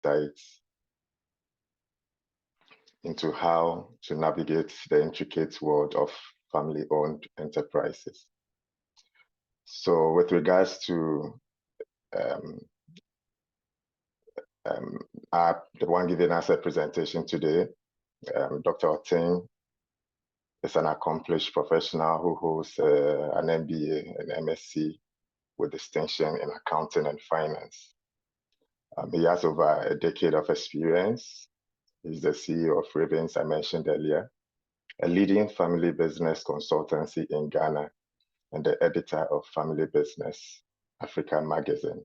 insights into how to navigate the intricate world of family-owned enterprises. So with regards to the one giving us a presentation today, Dr. Otin is an accomplished professional who holds an MBA and MSc with distinction in accounting and finance. He has over a decade of experience. He's the CEO of Ravens, I mentioned earlier, a leading family business consultancy in Ghana, and the editor of Family Business Africa magazine.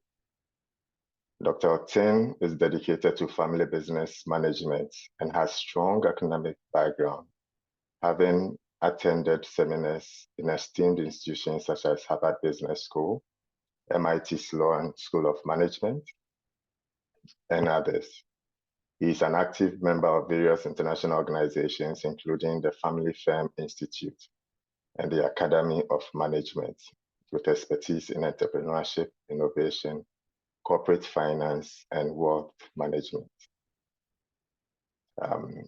Dr. Otin is dedicated to family business management and has strong academic background, having attended seminars in esteemed institutions such as Harvard Business School, MIT Sloan School of Management, and others. He is an active member of various international organizations, including the Family Firm Institute and the Academy of Management, with expertise in entrepreneurship, innovation, corporate finance, and wealth management.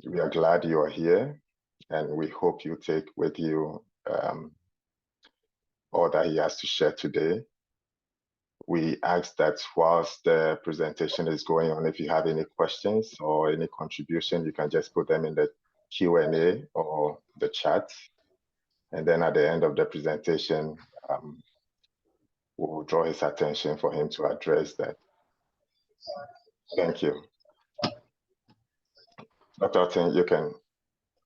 We are glad you are here, and we hope you take with you all that he has to share today. We ask that whilst the presentation is going on, if you have any questions or any contribution, you can just put them in the Q&A or the chat. And then at the end of the presentation, we'll draw his attention for him to address that. Thank you. Dr. Otin, you can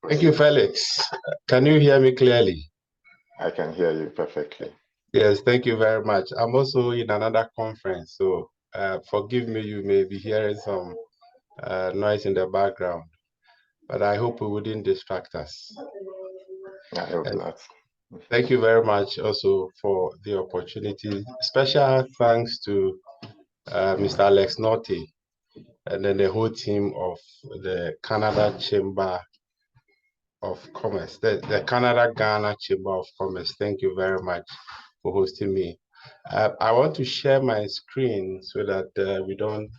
proceed. Thank you, Felix. Can you hear me clearly? I can hear you perfectly. Yes, thank you very much. I'm also in another conference, so forgive me, you may be hearing some noise in the background, but I hope it wouldn't distract us. I hope not. Thank you very much also for the opportunity. Special thanks to Mr. Alex Norty and then the whole team of the Canada Chamber of Commerce, the Canada-Ghana Chamber of Commerce. Thank you very much for hosting me. I want to share my screen so that we don't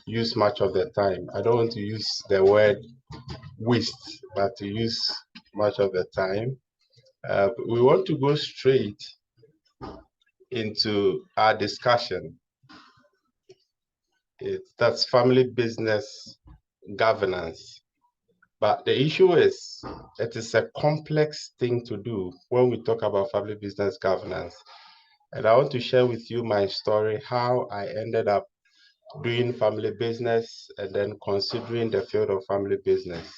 use much of the time. I don't want to use the word waste, but to use much of the time. We want to go straight into our discussion. That's family business governance. But the issue is, it is a complex thing to do when we talk about family business governance. And I want to share with you my story, how I ended up doing family business and then considering the field of family business.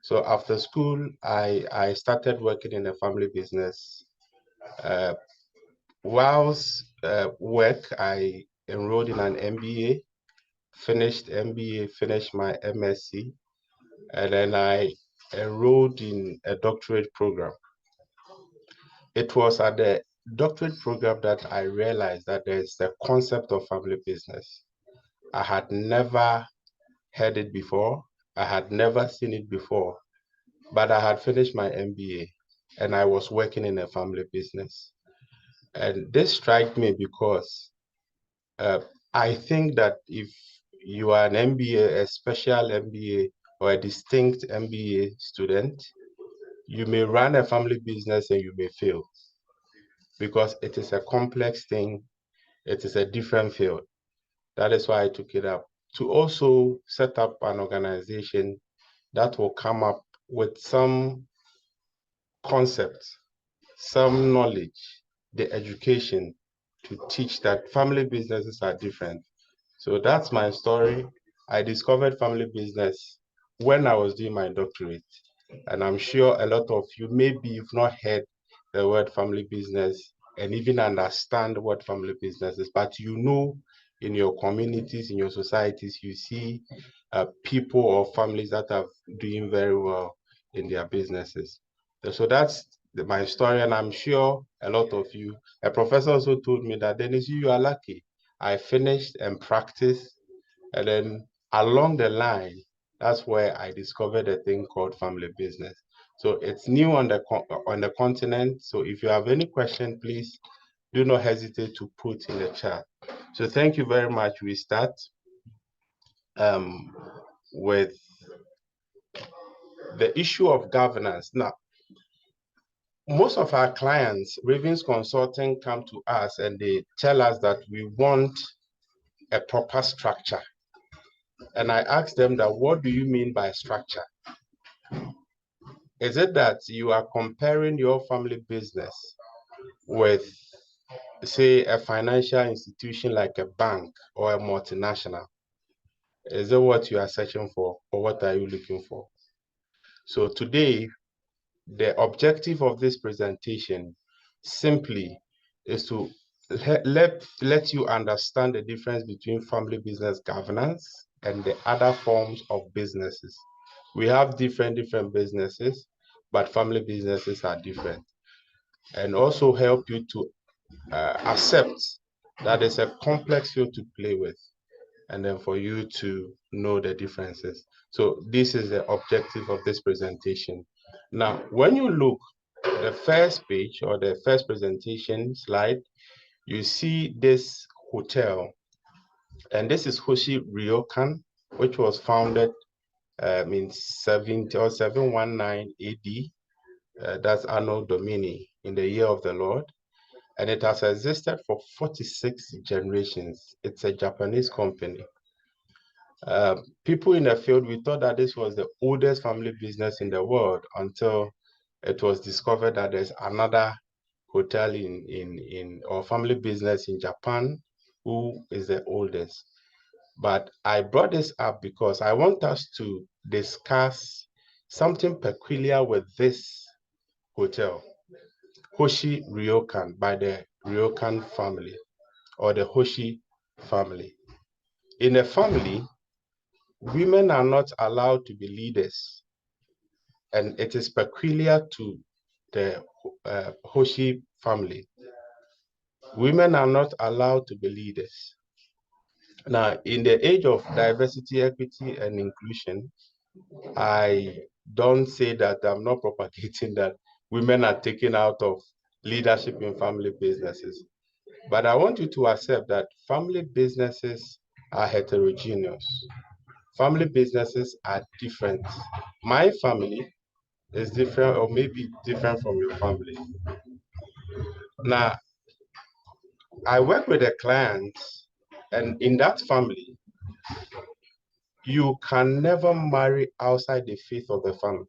So after school, I started working in a family business. Whilst work, I enrolled in an MBA, finished MBA, finished my MSc, and then I enrolled in a doctorate program. It was at the doctorate program that I realized that there's the concept of family business. I had never heard it before. I had never seen it before, but I had finished my MBA and I was working in a family business. And this struck me because I think that if you are an MBA, a special MBA, or a distinct MBA student, you may run a family business and you may fail because it is a complex thing. It is a different field. That is why I took it up to also set up an organization that will come up with some concepts, some knowledge, the education to teach that family businesses are different. So that's my story. I discovered family business when I was doing my doctorate. And I'm sure a lot of you maybe you've not heard the word family business and even understand what family business is, but you know in your communities, in your societies, you see people or families that are doing very well in their businesses. So that's my story, and I'm sure a lot of you. A professor also told me that, Dennis, you are lucky. I finished and practiced, and then along the line, that's where I discovered a thing called family business. So it's new on the continent. So if you have any question, please do not hesitate to put in the chat. So thank you very much. We start. with the issue of governance. Now, most of our clients, Ravens Consulting, come to us and they tell us that we want a proper structure. And I ask them that, what do you mean by structure? Is it that you are comparing your family business with, say, a financial institution like a bank or a multinational? Is it what you are searching for, or what are you looking for? So today, the objective of this presentation simply is to let you understand the difference between family business governance and the other forms of businesses. We have different businesses, but family businesses are different. And also help you to accept that it's a complex field to play with, and then for you to know the differences. So this is the objective of this presentation. Now, when you look at the first page or the first presentation slide, you see this hotel, and this is Hoshi Ryokan, which was founded in 719 AD. That's Anno Domini, in the year of the Lord. And it has existed for 46 generations. It's a Japanese company. People in the field, we thought that this was the oldest family business in the world until it was discovered that there's another hotel or family business in Japan who is the oldest. But I brought this up because I want us to discuss something peculiar with this hotel, Hoshi Ryokan, by the Ryokan family or the Hoshi family. In a family, women are not allowed to be leaders, and it is peculiar to the Hoshi family. Women are not allowed to be leaders. Now, in the age of diversity, equity, and inclusion, I don't say that I'm not propagating that women are taken out of leadership in family businesses. But I want you to accept that family businesses are heterogeneous. Family businesses are different. My family is different, or maybe different from your family. Now, I work with a client, and in that family, you can never marry outside the faith of the family.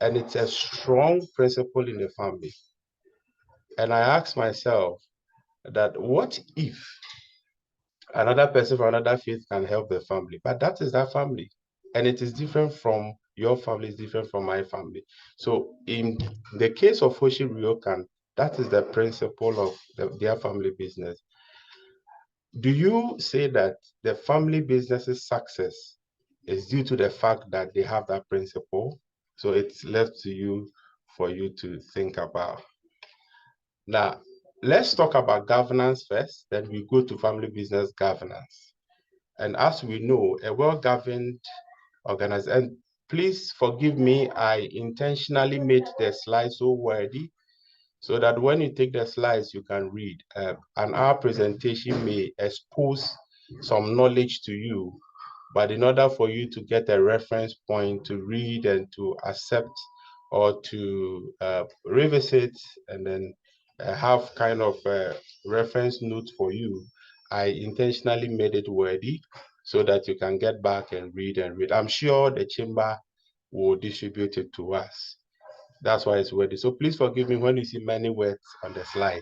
And it's a strong principle in the family. And I ask myself that, what if another person from another faith can help the family? But that is that family. And it is different from your family, is different from my family. So in the case of Hoshi Ryokan, that is the principle of their family business. Do you say that the family business's success is due to the fact that they have that principle? So it's left to you for you to think about. Now, let's talk about governance first, then we go to family business governance. And as we know, a well-governed organization, and please forgive me, I intentionally made the slide so wordy so that when you take the slides, you can read. And our presentation may expose some knowledge to you, but in order for you to get a reference point to read and to accept or to revisit and then have kind of a reference note for you, I intentionally made it wordy so that you can get back and read and read. I'm sure the chamber will distribute it to us. That's why it's wordy. So please forgive me when you see many words on the slide.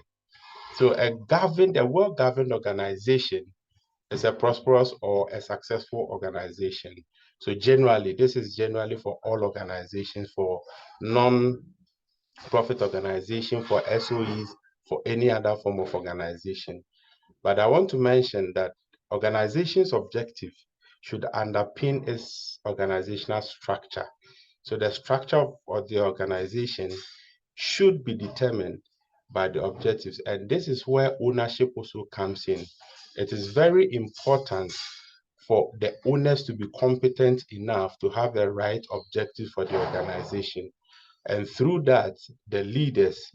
So a well-governed organization is a prosperous or a successful organization. So generally, this is generally for all organizations, for non-profit organization, for SOEs, for any other form of organization. But I want to mention that organization's objective should underpin its organizational structure. So the structure of the organization should be determined by the objectives. And this is where ownership also comes in. It is very important for the owners to be competent enough to have the right objective for the organization. And through that, the leaders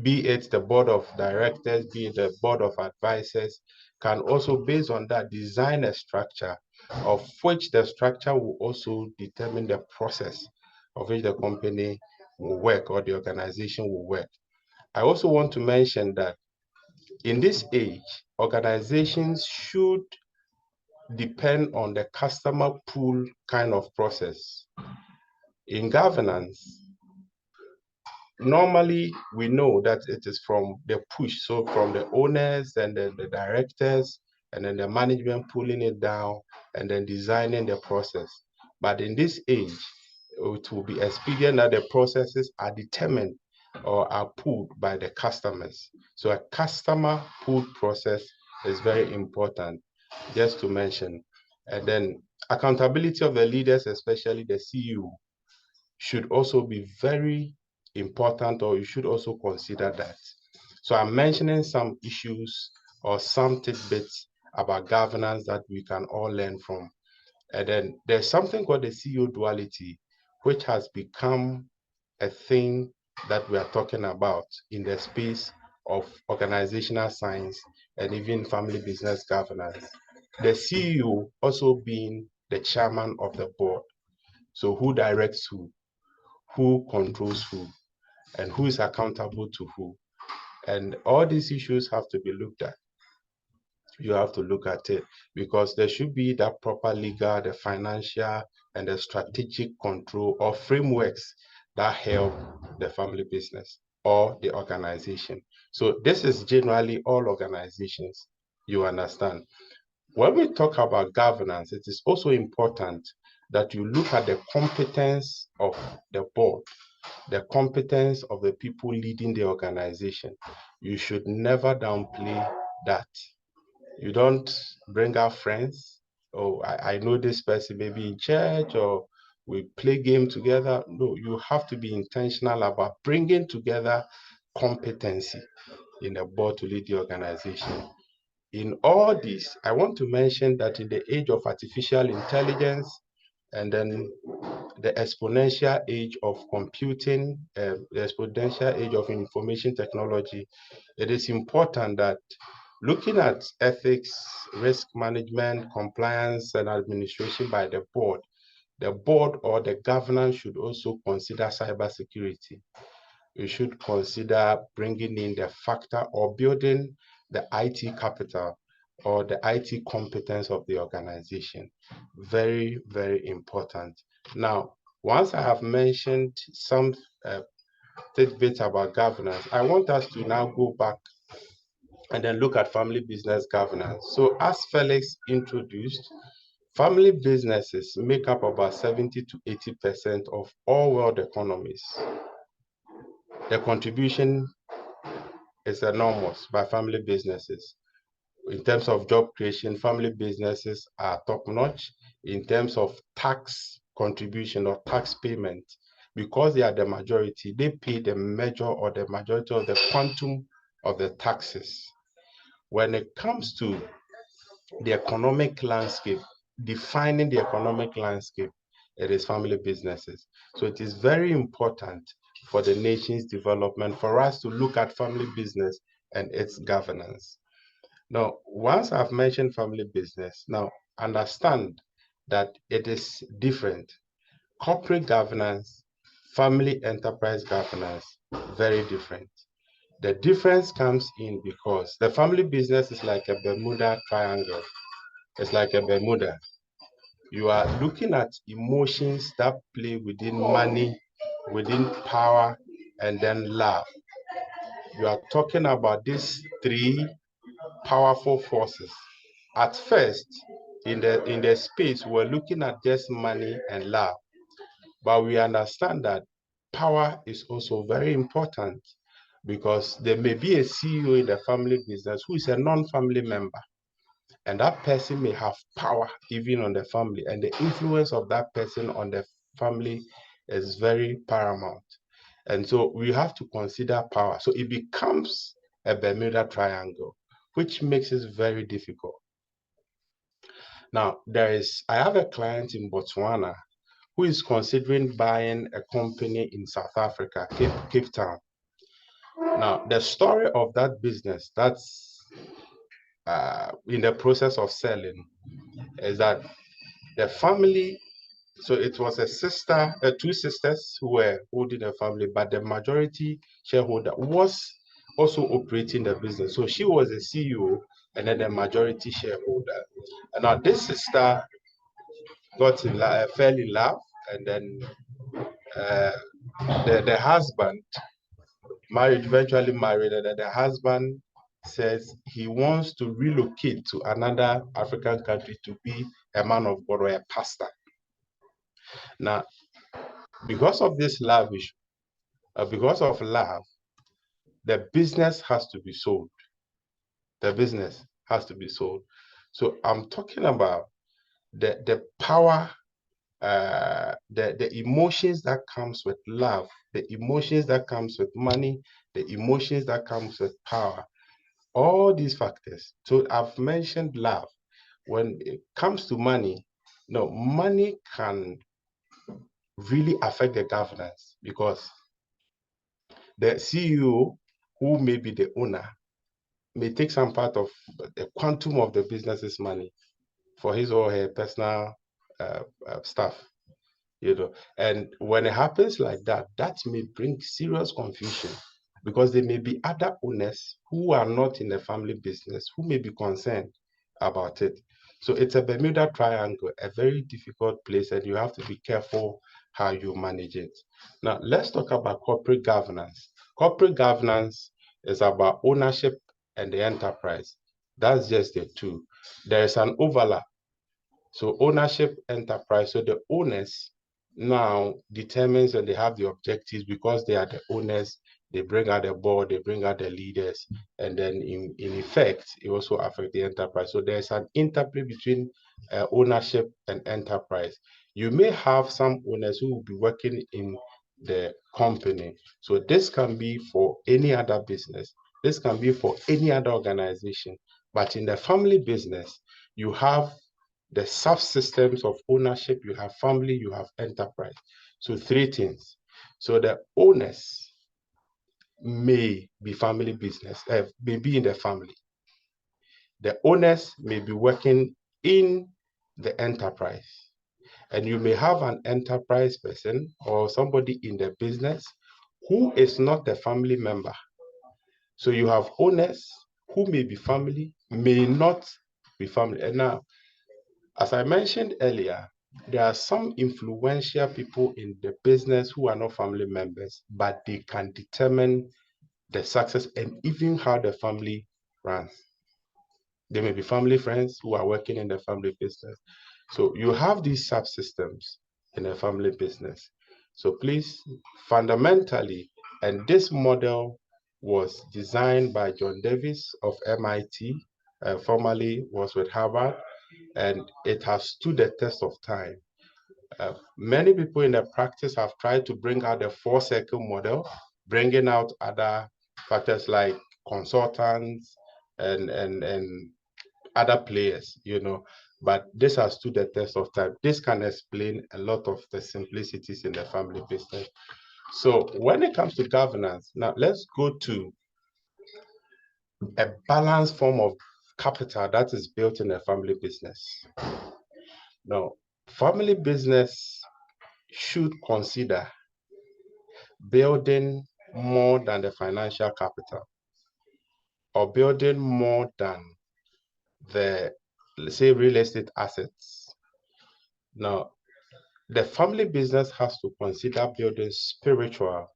be it the board of directors, be it the board of advisors, can also, based on that, design a structure of which the structure will also determine the process of which the company will work or the organization will work. I also want to mention that in this age, organizations should depend on the customer pool kind of process. In governance, normally we know that it is from the push, so from the owners and then the directors and then the management pulling it down and then designing the process. But in this age, it will be expedient that the processes are determined or are pulled by the customers. So a customer pulled process is very important, just to mention. And then accountability of the leaders, especially the CEO, should also be very important, or you should also consider that. So I'm mentioning some issues or some tidbits about governance that we can all learn from. And then there's something called the CEO duality, which has become a thing that we are talking about in the space of organizational science and even family business governance. The CEO also being the chairman of the board. So who directs who controls who, and who is accountable to who. And all these issues have to be looked at. You have to look at it because there should be that proper legal, the financial, and the strategic control or frameworks that help the family business or the organization. So this is generally all organizations, you understand. When we talk about governance, it is also important that you look at the competence of the board, the competence of the people leading the organization. You should never downplay that. You don't bring out friends. Oh, I know this person maybe in church, or we play game together. No, you have to be intentional about bringing together competency in the board to lead the organization. In all this, I want to mention that in the age of artificial intelligence and then the exponential age of computing, the exponential age of information technology, it is important that looking at ethics, risk management, compliance, and administration by the board or the governance should also consider cybersecurity. We should consider bringing in the factor or building the IT capital or the IT competence of the organization. Very, very important. Now, once I have mentioned some tidbits about governance, I want us to now go back and then look at family business governance. So as Felix introduced, family businesses make up about 70 to 80% of all world economies. The contribution is enormous by family businesses. In terms of job creation, family businesses are top-notch. In terms of tax contribution or tax payment, because they are the majority, they pay the major or the majority of the quantum of the taxes. When it comes to the economic landscape, defining the economic landscape, it is family businesses. So it is very important for the nation's development for us to look at family business and its governance. Now, once I've mentioned family business, now understand that it is different. Corporate governance, family enterprise governance, very different. The difference comes in because the family business is like a Bermuda triangle. It's like a Bermuda. You are looking at emotions that play within money, within power, and then love. You are talking about these three powerful forces. At first, in the space, we're looking at just money and love. But we understand that power is also very important because there may be a CEO in the family business who is a non-family member. And that person may have power even on the family. And the influence of that person on the family is very paramount. And so we have to consider power. So it becomes a Bermuda Triangle, which makes it very difficult. Now, I have a client in Botswana who is considering buying a company in South Africa, Cape Town. Now, the story of that business that's in the process of selling is that the family, so it was a sister, two sisters who were holding the family, but the majority shareholder was also operating the business. So she was a CEO and then the majority shareholder. And now this sister fell in love, and then uh, the husband eventually married, and then the husband says he wants to relocate to another African country to be a man of God or a pastor. Now, because of this love issue, because of love, the business has to be sold. The business has to be sold. So I'm talking about the power, the emotions that comes with love, the emotions that comes with money, the emotions that comes with power, all these factors. So I've mentioned love. When it comes to money, no, money can really affect the governance, because the CEO, who may be the owner, may take some part of the quantum of the business's money for his or her personal stuff. And when it happens like that, that may bring serious confusion, because there may be other owners who are not in the family business who may be concerned about it. So it's a Bermuda Triangle, a very difficult place, and you have to be careful how you manage it. Now, let's talk about corporate governance. Corporate governance is about ownership and the enterprise. That's just the two. There is an overlap. So ownership, enterprise. So the owners now determines, and they have the objectives, because they are the owners. They bring out the board, they bring out the leaders, and then in effect, it also affects the enterprise. So there's an interplay between ownership and enterprise. You may have some owners who will be working in the company. So this can be for any other business. This can be for any other organization. But in the family business, you have the subsystems of ownership. You have family, you have enterprise. So three things. So the owners may be family business, may be in the family. The owners may be working in the enterprise. And you may have an enterprise person or somebody in the business who is not a family member. So you have owners who may be family, may not be family. And now, as I mentioned earlier, there are some influential people in the business who are not family members, but they can determine the success and even how the family runs. They may be family friends who are working in the family business. So you have these subsystems in a family business. So please, fundamentally, and this model was designed by John Davis of MIT, formerly was with Harvard, and it has stood the test of time. Many people in the practice have tried to bring out the four-circle model, bringing out other factors like consultants and other players, but this has stood the test of time. This can explain a lot of the simplicities in the family business. So when it comes to governance, now let's go to a balanced form of capital that is built in a family business. Now, family business should consider building more than the financial capital, or building more than the, let's say, real estate assets. Now, the family business has to consider building spiritual,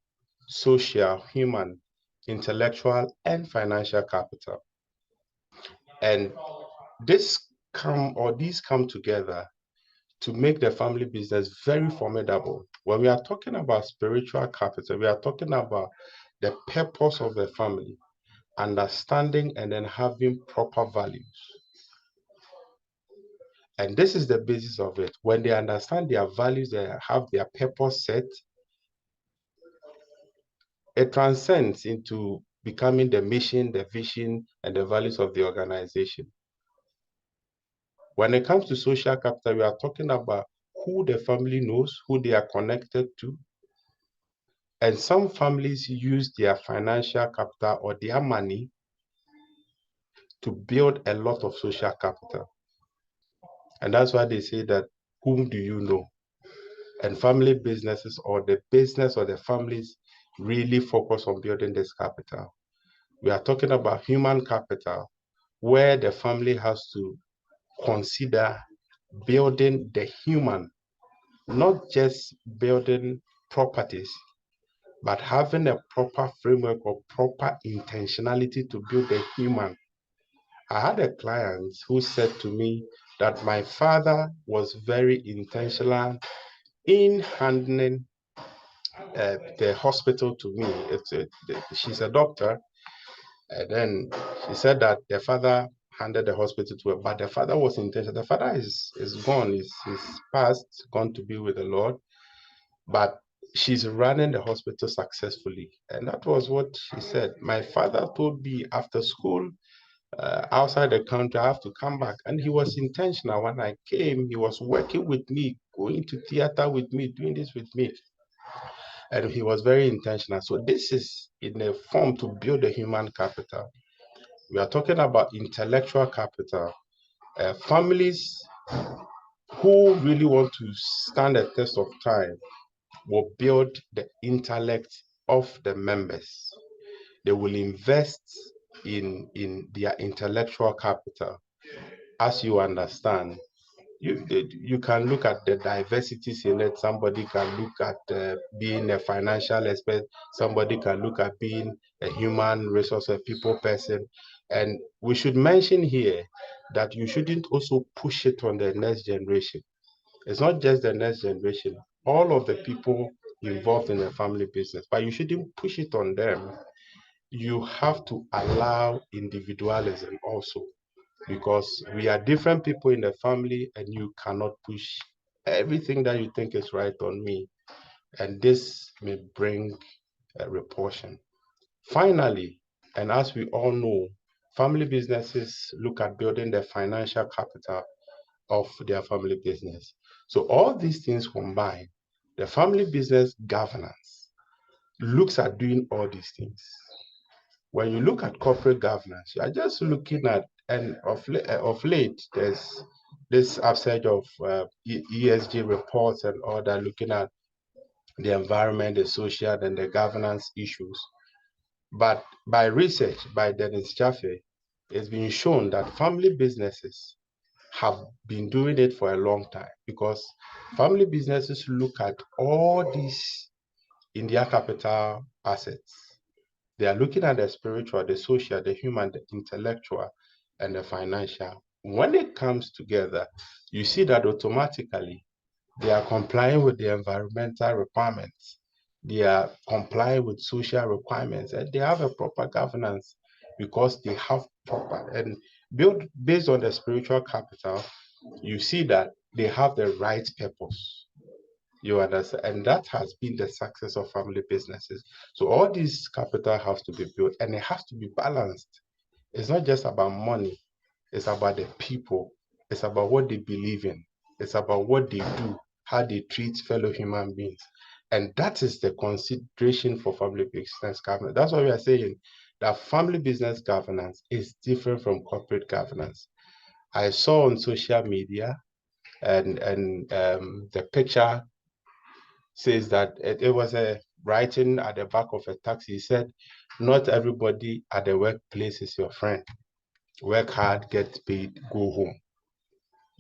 social, human, intellectual, and financial capital. And these come together to make the family business very formidable. When we are talking about spiritual capital, we are talking about the purpose of the family, understanding and then having proper values. And this is the basis of it. When they understand their values, they have their purpose set, it transcends into becoming the mission, the vision, and the values of the organization. When it comes to social capital, we are talking about who the family knows, who they are connected to, And some families use their financial capital or their money to build a lot of social capital. And that's why they say that, whom do you know? And family businesses, or the business or the families, really focus on building this capital. We are talking about human capital, where the family has to consider building the human, not just building properties, but having a proper framework or proper intentionality to build the human. I had a client who said to me that my father was very intentional in handling the hospital to me. She's a doctor, and then she said that the father handed the hospital to her, but the father was intentional. The father is gone, he's passed, gone to be with the Lord, but she's running the hospital successfully. And that was what she said. My father told me after school, outside the country, I have to come back. And he was intentional. When I came, he was working with me, going to theater with me, doing this with me. And he was very intentional. So this is in a form to build a human capital. We are talking about intellectual capital. Families who really want to stand the test of time will build the intellect of the members. They will invest in their intellectual capital. As you understand, you can look at the diversities in it. Somebody can look at being a financial expert. Somebody can look at being a human resource, a people person. And we should mention here that you shouldn't also push it on the next generation. It's not just the next generation, all of the people involved in the family business, but you shouldn't push it on them. You have to allow individualism also, because we are different people in the family, and you cannot push everything that you think is right on me. And this may bring a repulsion. Finally, and as we all know, family businesses look at building the financial capital of their family business. So all these things combined, the family business governance looks at doing all these things. When you look at corporate governance, you are just looking at, and of late, there's this upsurge of ESG reports and all that, looking at the environment, the social, and the governance issues. But by research by Dennis Jaffe, it's been shown that family businesses have been doing it for a long time, because family businesses look at all these in their capital assets. They are looking at the spiritual, the social, the human, the intellectual, and the financial. When it comes together, you see that automatically they are complying with the environmental requirements. They are complying with social requirements, and they have a proper governance, because they have proper and built based on the spiritual capital. You see that they have the right purpose. You understand? And that has been the success of family businesses. So all these capital has to be built, and it has to be balanced. It's not just about money. It's about the people. It's about what they believe in. It's about what they do, how they treat fellow human beings. And that is the consideration for family business governance. That's why we are saying that family business governance is different from corporate governance. I saw on social media, and the picture says that it was a writing at the back of a taxi. He said, not everybody at the workplace is your friend. Work hard, get paid, go home.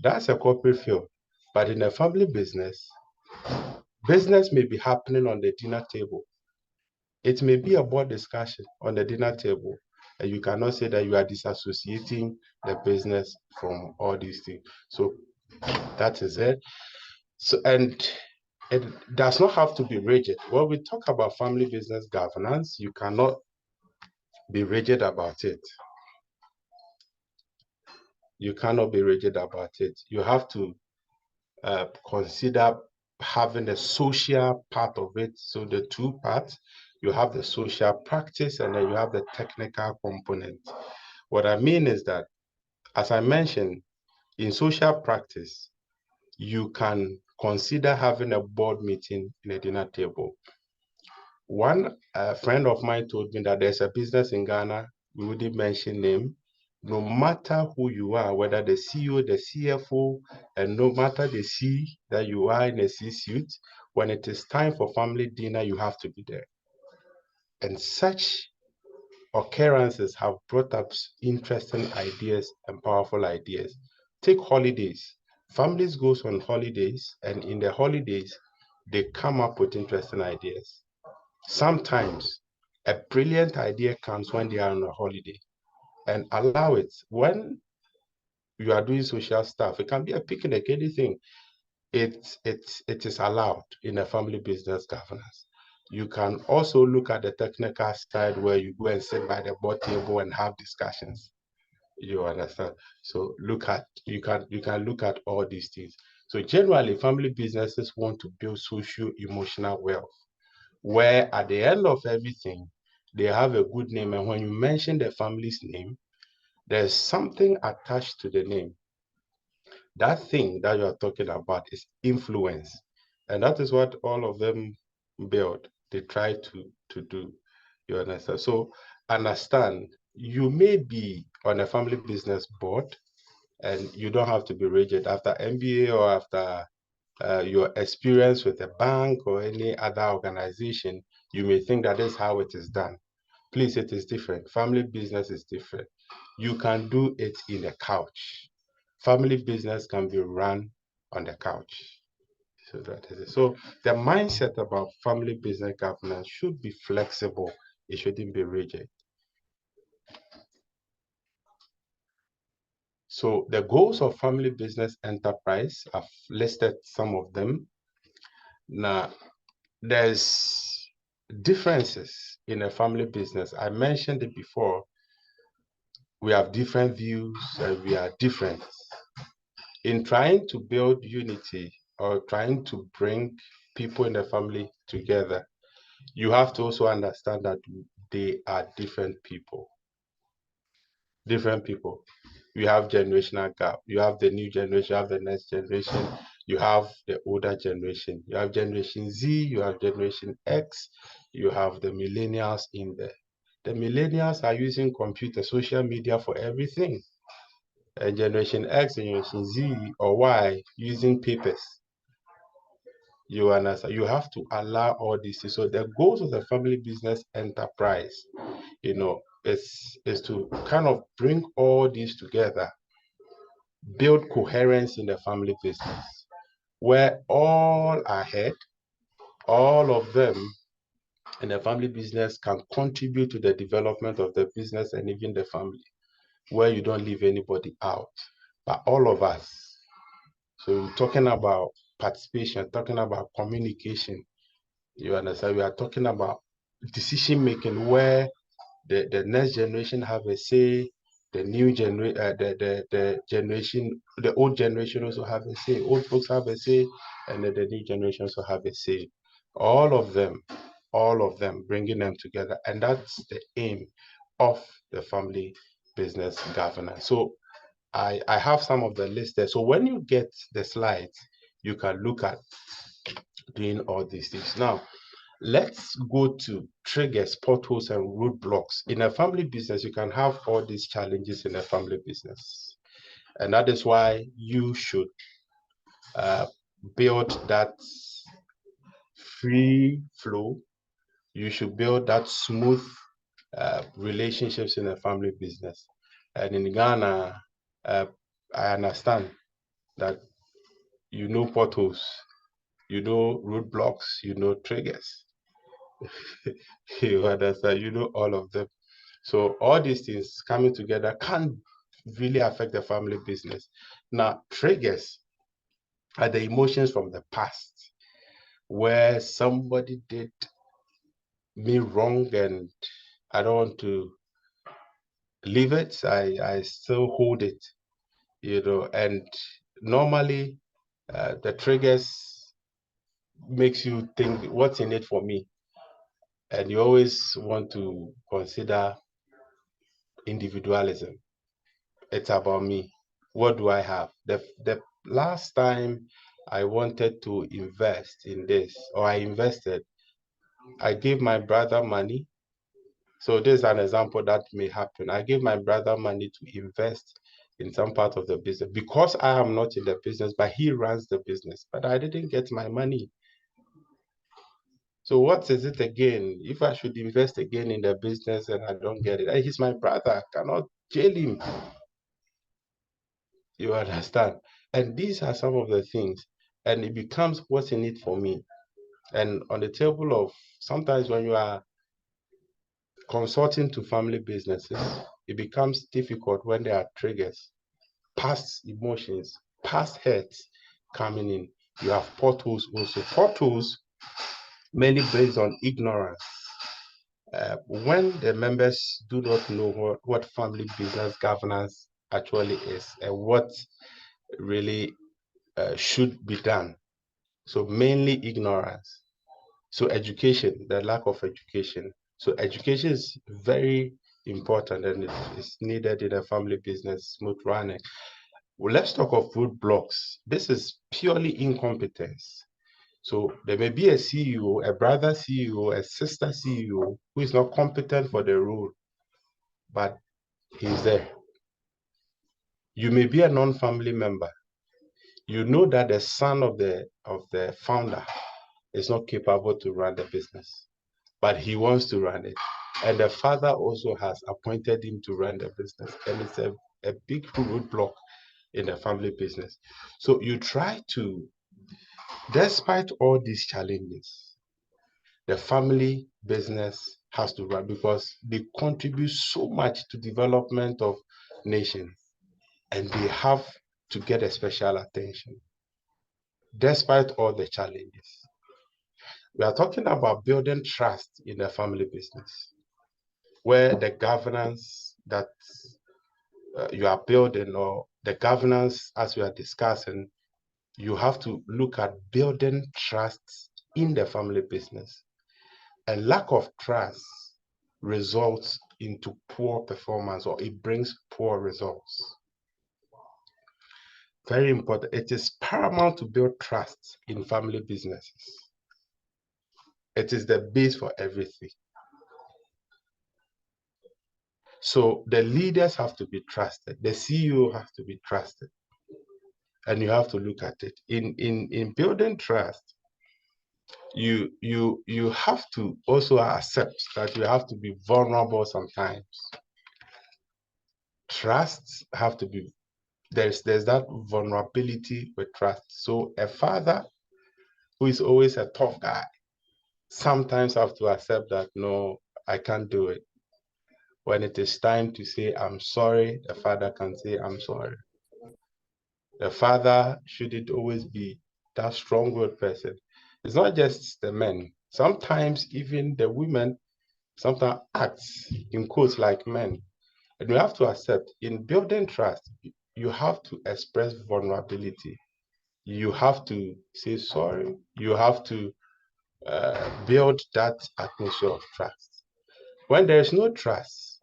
That's a corporate field. But in a family business, business may be happening on the dinner table. It may be a board discussion on the dinner table. And you cannot say that you are disassociating the business from all these things. So that is it. So, and it does not have to be rigid. When we talk about family business governance, you cannot be rigid about it. You cannot be rigid about it. You have to consider having a social part of it. So the two parts, you have the social practice, and then you have the technical component. What I mean is that, as I mentioned, in social practice, you can consider having a board meeting in a dinner table. One friend of mine told me that there's a business in Ghana, we wouldn't mention name, no matter who you are, whether the CEO, the CFO, and no matter the C that you are in a C-suite, when it is time for family dinner, you have to be there. And such occurrences have brought up interesting ideas and powerful ideas. Take holidays. Families goes on holidays, and in the holidays, they come up with interesting ideas. Sometimes a brilliant idea comes when they are on a holiday, and allow it. When you are doing social stuff, it can be a picnic, anything. It is allowed in a family business governance. You can also look at the technical side where you go and sit by the board table and have discussions. You understand? So you can look at all these things. So generally, family businesses want to build social emotional wealth, where at the end of everything, they have a good name. And when you mention the family's name, there's something attached to the name. That thing that you are talking about is influence. And that is what all of them build. They try to do. You understand? So understand, you may be on a family business board and you don't have to be rigid after MBA or after your experience with a bank or any other organization. You may think that is how it is done. Please, it is different. Family business is different. You can do it in a couch. Family business can be run on the couch. So that is it. So the mindset about family business governance should be flexible. It shouldn't be rigid. So the goals of family business enterprise, I've listed some of them. Now, there's differences in a family business. I mentioned it before. We have different views and we are different. In trying to build unity or trying to bring people in the family together, you have to also understand that they are different people. Different people. You have generational gap. You have the new generation, you have the next generation, you have the older generation. You have Generation Z, you have Generation X, you have the millennials in there. The millennials are using computer, social media for everything. And Generation X and Generation Z or Y using papers. You understand? You have to allow all this. So the goals of the family business enterprise, is to kind of bring all these together, build coherence in the family business, where all are heard, all of them in the family business can contribute to the development of the business and even the family, where you don't leave anybody out, but all of us. So we're talking about participation, talking about communication. You understand? We are talking about decision making where the next generation have a say, the new generation, the generation, the old generation also have a say. Old folks have a say, and the new generation also have a say. All of them, bringing them together, and that's the aim of the family business governance. So I have some of the list there. So when you get the slides, you can look at doing all these things. Now, let's go to triggers, potholes, and roadblocks. In a family business, you can have all these challenges in a family business. And that is why you should build that free flow. You should build that smooth relationships in a family business. And in Ghana, I understand that you know potholes, you know roadblocks, you know triggers. You understand, you know all of them. So all these things coming together can really affect the family business. Now, triggers are the emotions from the past where somebody did me wrong and I don't want to leave it. I still hold it, and normally the triggers makes you think what's in it for me. And you always want to consider individualism. It's about me. What do I have? The last time I wanted to invest in this, or I invested, I gave my brother money. So this is an example that may happen. I gave my brother money to invest in some part of the business because I am not in the business, but he runs the business. But I didn't get my money. So what is it again? If I should invest again in the business and I don't get it, he's my brother. I cannot jail him. You understand? And these are some of the things. And it becomes what's in it for me. And on the table of sometimes when you are consulting to family businesses, it becomes difficult when there are triggers, past emotions, past hurts coming in. You have potholes also. Potholes mainly based on ignorance. When the members do not know what family business governance actually is and what really should be done. So mainly ignorance. So education, the lack of education. So education is very important and it is needed in a family business smooth running. Well, let's talk of roadblocks. This is purely incompetence. So there may be a CEO, a brother CEO, a sister CEO who is not competent for the role, but he's there. You may be a non-family member. You know that the son of the founder is not capable to run the business, but he wants to run it. And the father also has appointed him to run the business. And it's a big roadblock in the family business. So you try to, despite all these challenges, the family business has to run because they contribute so much to development of nations and they have to get a special attention despite all the challenges. We are talking about building trust in the family business, where the governance that you are building or the governance as we are discussing, you have to look at building trust in the family business. A lack of trust results into poor performance or it brings poor results. Very important. It is paramount to build trust in family businesses. It is the base for everything. So the leaders have to be trusted. The CEO has to be trusted. And you have to look at it. In building trust, you have to also accept that you have to be vulnerable sometimes. Trust have to be there's that vulnerability with trust. So a father who is always a tough guy sometimes have to accept that no, I can't do it. When it is time to say I'm sorry, the father can say I'm sorry. The father shouldn't always be that strong-willed person. It's not just the men. Sometimes even the women sometimes act in quotes like men. And you have to accept in building trust, you have to express vulnerability. You have to say sorry. You have to build that atmosphere of trust. When there is no trust,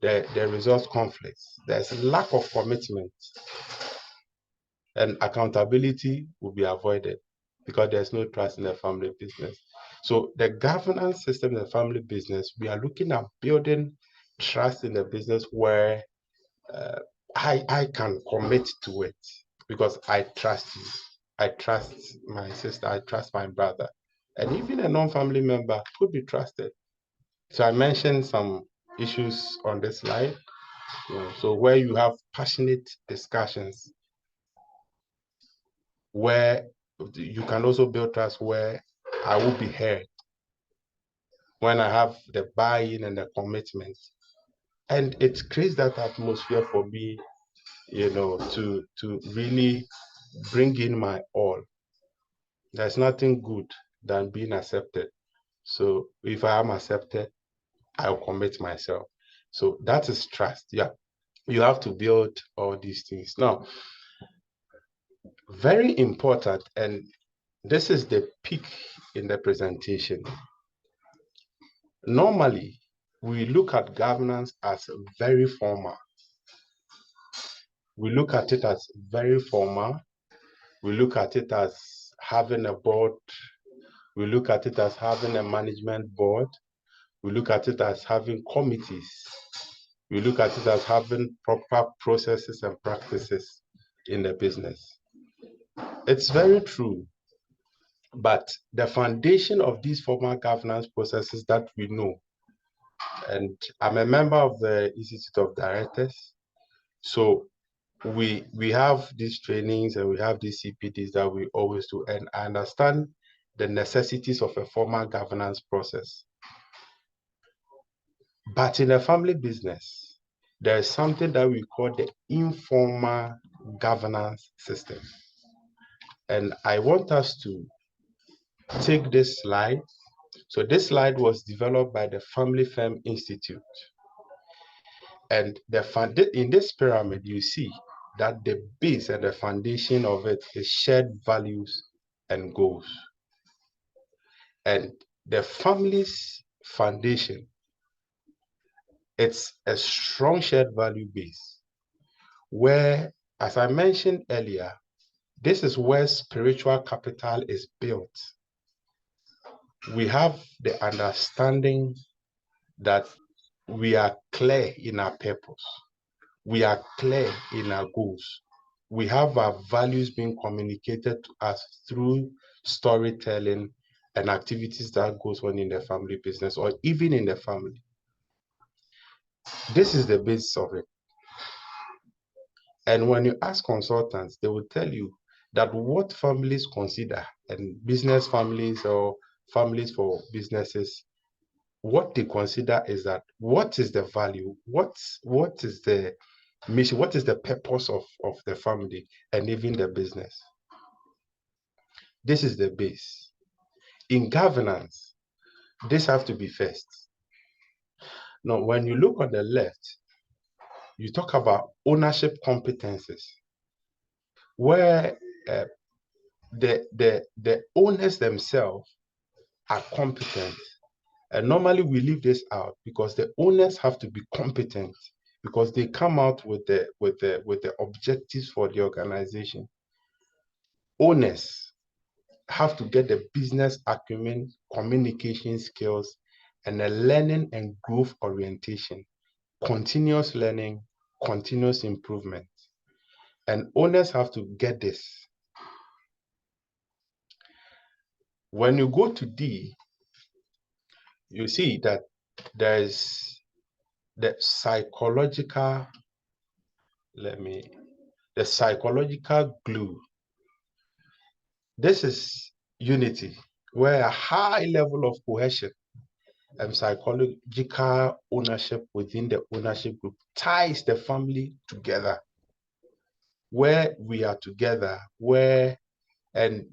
there results conflicts. There's lack of commitment and accountability will be avoided because there's no trust in the family business. So the governance system in the family business, we are looking at building trust in the business where I can commit to it because I trust you. I trust my sister. I trust my brother. And even a non-family member could be trusted. So I mentioned some issues on this slide. So where you have passionate discussions, where you can also build trust where I will be heard, when I have the buy-in and the commitment. And it creates that atmosphere for me, to really bring in my all. There's nothing good than being accepted. So if I am accepted, I'll commit myself. So that is trust. Yeah. You have to build all these things. Now, very important, and this is the peak in the presentation. Normally, we look at governance as very formal. We look at it as very formal. We look at it as having a board We look at it as having a management board. We look at it as having committees. We look at it as having proper processes and practices in the business. It's very true. But the foundation of these formal governance processes that we know, and I'm a member of the Institute of Directors, so we have these trainings and we have these CPDs that we always do, and I understand the necessities of a formal governance process. But in a family business, there is something that we call the informal governance system. And I want us to take this slide. So this slide was developed by the Family Firm Institute. And in this pyramid, you see that the base and the foundation of it is shared values and goals. And the family's foundation, it's a strong shared value base where, as I mentioned earlier, this is where spiritual capital is built. We have the understanding that we are clear in our purpose. We are clear in our goals. We have our values being communicated to us through storytelling and activities that goes on in the family business or even in the family. This is the basis of it. And when you ask consultants, they will tell you that what families consider, and business families or families for businesses, what they consider is that what is the value, what is the mission, what is the purpose of the family and even the business. This is the base. In governance, this has to be first. Now, when you look on the left, you talk about ownership competences, where the owners themselves are competent. And normally we leave this out because the owners have to be competent because they come out with the objectives for the organization. Owners have to get the business acumen, communication skills, and a learning and growth orientation, continuous learning, continuous improvement. And owners have to get this. When you go to D, you see that there is the psychological glue. This is unity, where a high level of cohesion and psychological ownership within the ownership group ties the family together, where we are together, and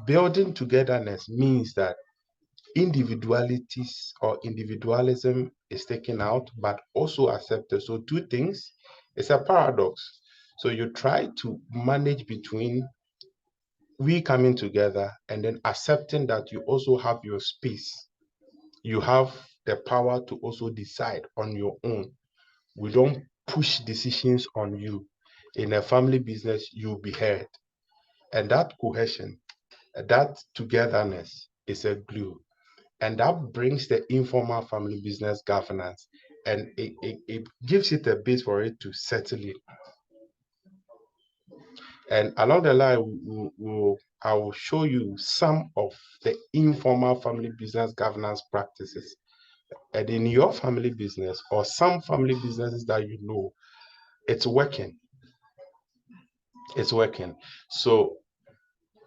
building togetherness means that individualities or individualism is taken out, but also accepted. So two things, it's a paradox. So you try to manage between we coming together and then accepting that you also have your space. You have the power to also decide on your own. We don't push decisions on you. In a family business, you'll be heard. And that cohesion, that togetherness is a glue. And that brings the informal family business governance, and it gives it a base for it to settle in. And along the line, I will show you some of the informal family business governance practices. And in your family business or some family businesses that you know, it's working. It's working. So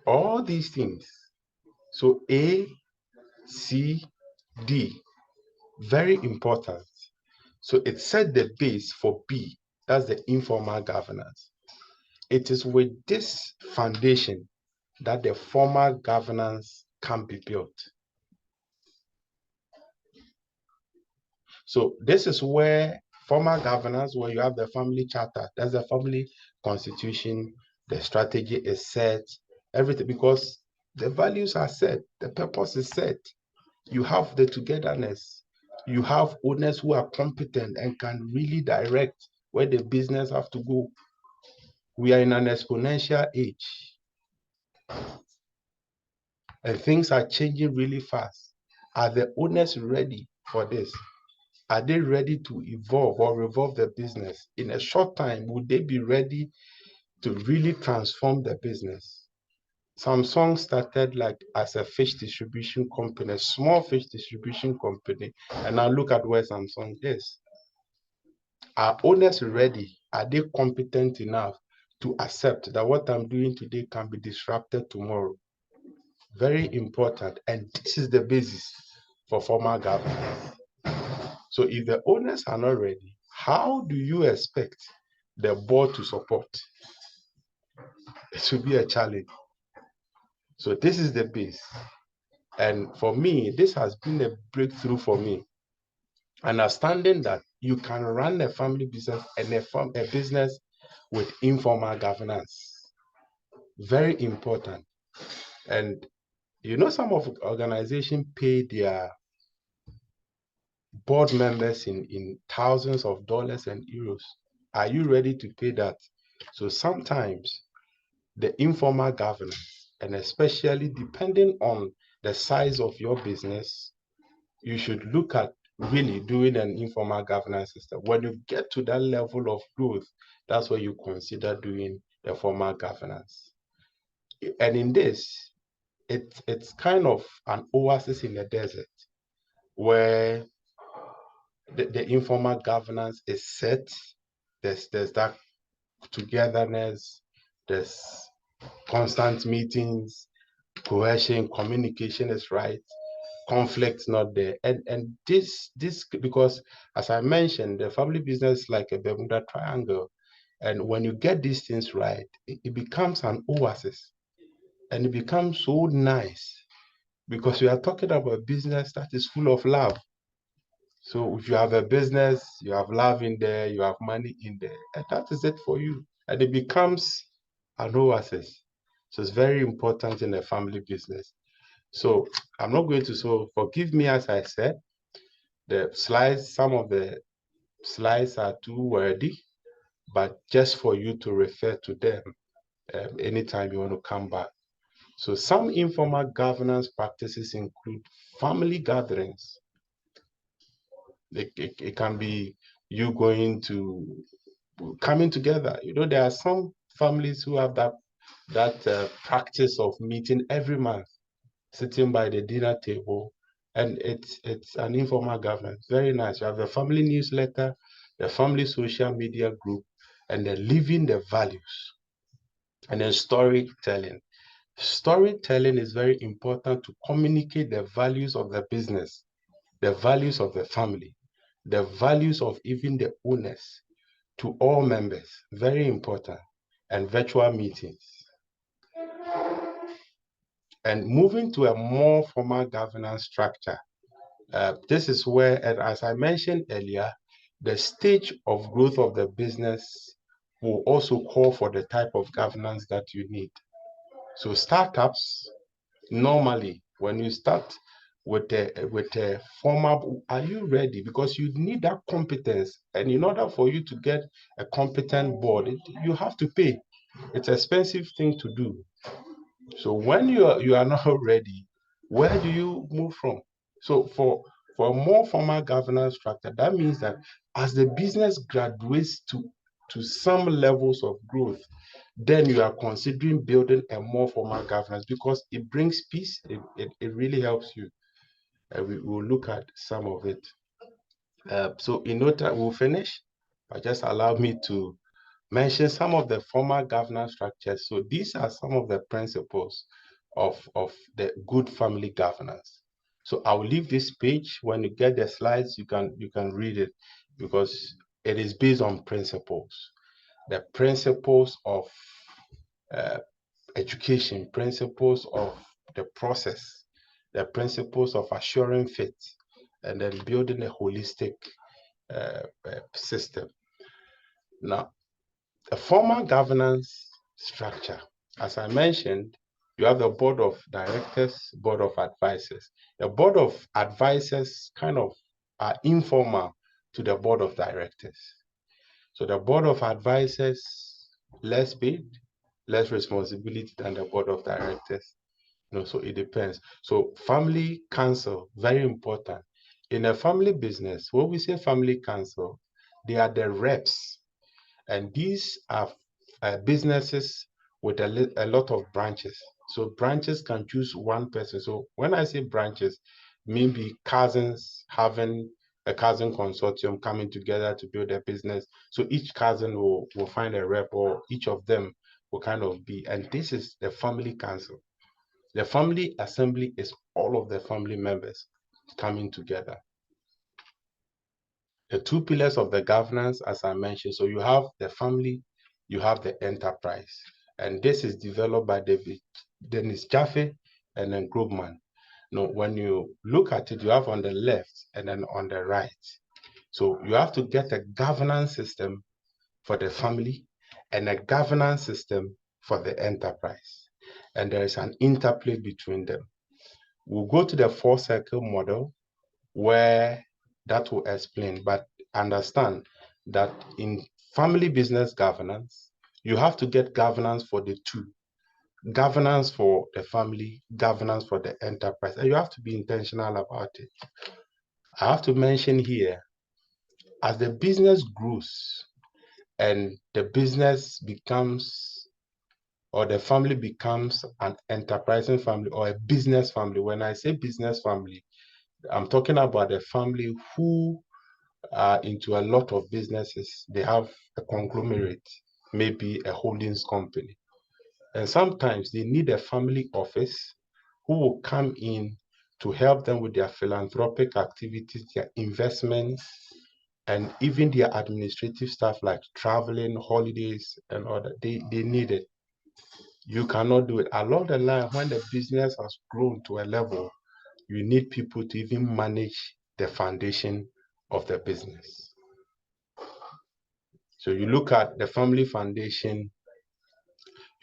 all these things, so A, C, D, very important. So it set the base for B, that's the informal governance. It is with this foundation that the formal governance can be built. So this is where formal governance, where you have the family charter, that's the family constitution, the strategy is set, everything, because the values are set, the purpose is set. You have the togetherness. You have owners who are competent and can really direct where the business have to go. We are in an exponential age. and things are changing really fast. Are the owners ready for this? Are they ready to evolve or revolve the business? In a short time, would they be ready to really transform the business? Samsung started like as a fish distribution company, a small fish distribution company, and now look at where Samsung is. Are owners ready? Are they competent enough to accept that what I'm doing today can be disrupted tomorrow? Very important. And this is the basis for formal governance. So if the owners are not ready, how do you expect the board to support? It should be a challenge. So this is the base. And for me, this has been a breakthrough for me. Understanding that you can run a family business and a business with informal governance. Very important. And you know, some of organizations pay their board members in thousands of dollars and euros. Are you ready to pay that? So sometimes the informal governance, and especially depending on the size of your business, you should look at really doing an informal governance system. When you get to that level of growth, that's where you consider doing the formal governance. And in this, it's kind of an oasis in the desert where the informal governance is set. There's that togetherness, there's constant meetings, cohesion, communication is right, conflict not there. And this because as I mentioned, the family business is like a Bermuda Triangle. And when you get these things right, it becomes an oasis, and it becomes so nice because we are talking about a business that is full of love. So if you have a business, you have love in there, you have money in there, and that is it for you. And it becomes an oasis. So it's very important in a family business. So I'm not going to, so forgive me as I said, the slides, some of the slides are too wordy, but just for you to refer to them anytime you want to come back. So some informal governance practices include family gatherings. It can be you going to coming together. You know, there are some families who have that practice of meeting every month, sitting by the dinner table, and it's an informal governance. Very nice. You have the family newsletter, the family social media group, and then living the values, and then storytelling. Storytelling is very important to communicate the values of the business, the values of the family, the values of even the owners to all members. Very important. And virtual meetings. And moving to a more formal governance structure. This is where, and as I mentioned earlier, the stage of growth of the business will also call for the type of governance that you need. So startups, normally, when you start with a formal, are you ready? Because you need that competence. And in order for you to get a competent board, you have to pay. It's an expensive thing to do. So when you are not ready, where do you move from? So for a more formal governance structure, that means that as the business graduates to some levels of growth, then you are considering building a more formal governance because it brings peace. It really helps you. We will look at some of it. So in no time we'll finish, but just allow me to mention some of the formal governance structures. So these are some of the principles of the good family governance. So I'll leave this page. When you get the slides, you can read it because it is based on principles. The principles of education, principles of the process, the principles of assuring fit, and then building a holistic system. Now, a formal governance structure, as I mentioned, you have the board of directors, board of advisors. The board of advisors kind of are informal to the board of directors. So the board of advisors, less paid, less responsibility than the board of directors. So it depends. So family council, very important. In a family business, when we say family council, they are the reps, and these are businesses with a lot of branches. So branches can choose one person. So when I say branches, maybe cousins having a cousin consortium coming together to build a business. So each cousin will find a rep, or each of them will kind of be, and this is the family council. The family assembly is all of the family members coming together. The two pillars of the governance, as I mentioned, so you have the family, you have the enterprise. And this is developed by Dennis Jaffe and then Grobman. Now, when you look at it, you have on the left and then on the right. So you have to get a governance system for the family and a governance system for the enterprise. And there is an interplay between them. We'll go to the four-circle model where that will explain, but understand that in family business governance, you have to get governance for the two. Governance for the family, governance for the enterprise, and you have to be intentional about it. I have to mention here, as the business grows and the business becomes, or the family becomes an enterprising family or a business family. When I say business family, I'm talking about a family who are into a lot of businesses. They have a conglomerate, maybe a holdings company. And sometimes they need a family office who will come in to help them with their philanthropic activities, their investments, and even their administrative stuff like traveling, holidays, and all that. They need it. You cannot do it. Along the line, when the business has grown to a level, you need people to even manage the foundation of the business. So you look at the family foundation,